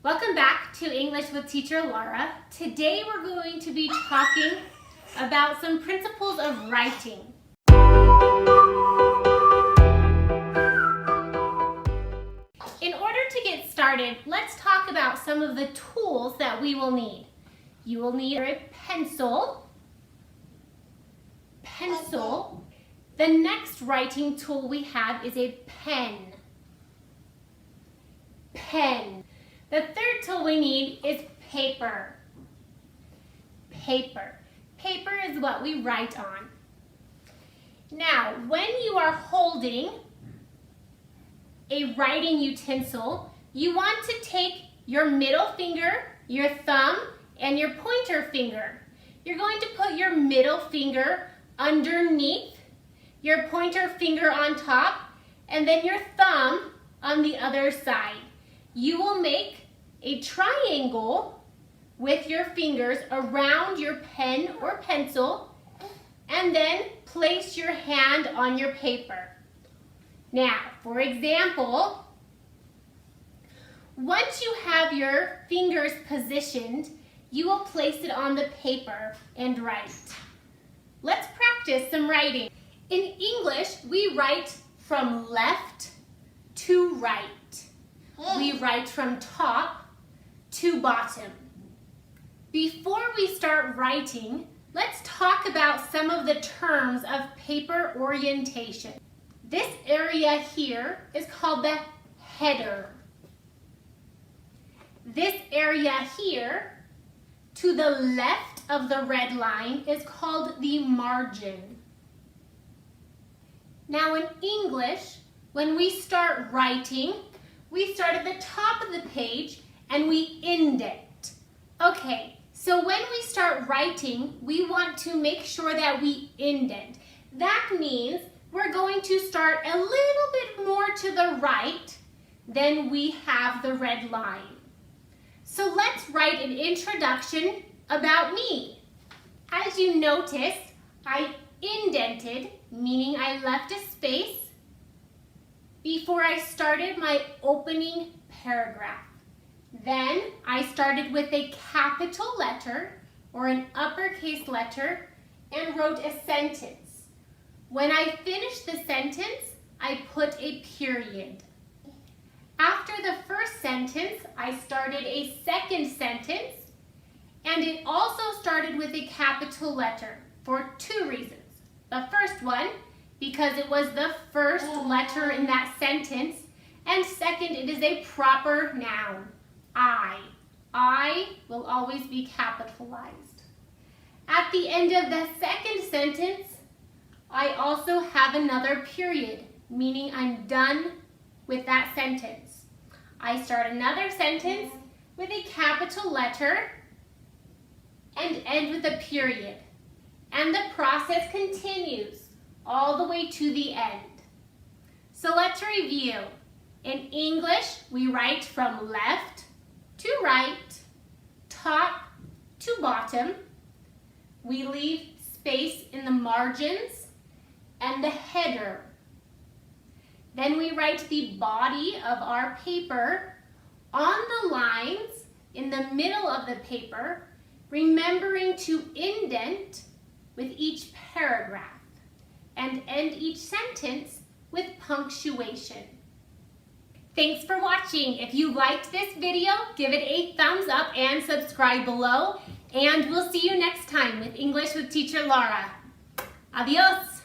Welcome back to English with Teacher Laura. Today we're going to be talking about some principles of writing. In order to get started, let's talk about some of the tools that we will need. You will need a pencil. The next writing tool we have is a pen. The third tool we need is paper. Paper is what we write on. Now, when you are holding a writing utensil, you want to take your middle finger, your thumb, and your pointer finger. You're going to put your middle finger underneath, your pointer finger on top, and then your thumb on the other side. You will make a triangle with your fingers around your pen or pencil, and then place your hand on your paper. Now, for example, once you have your fingers positioned, you will place it on the paper and write. Let's practice some writing. In English, we write from left to right. We write from top to bottom. Before we start writing, let's talk about some of the terms of paper orientation. This area here is called the header. This area here, to the left of the red line, is called the margin. Now in English, when we start writing, we start at the top of the page and we indent. Okay, so when we start writing, we want to make sure that we indent. That means we're going to start a little bit more to the right than we have the red line. So let's write an introduction about me. As you notice, I indented, meaning I left a space before I started my opening paragraph. Then I started with a capital letter or an uppercase letter and wrote a sentence. When I finished the sentence, I put a period. After the first sentence, I started a second sentence, and it also started with a capital letter for two reasons. The first one, because it was the first letter in that sentence, and second, it is a proper noun. I will always be capitalized. At the end of the second sentence, I also have another period, meaning I'm done with that sentence. I start another sentence with a capital letter and end with a period. And the process continues all the way to the end. So let's review. In English, we write from left to right, top to bottom. We leave space in the margins and the header. Then we write the body of our paper on the lines in the middle of the paper, remembering to indent with each paragraph and end each sentence with punctuation. Thanks for watching. If you liked this video, give it a thumbs up and subscribe below. And we'll see you next time with English with Teacher Laura. Adios.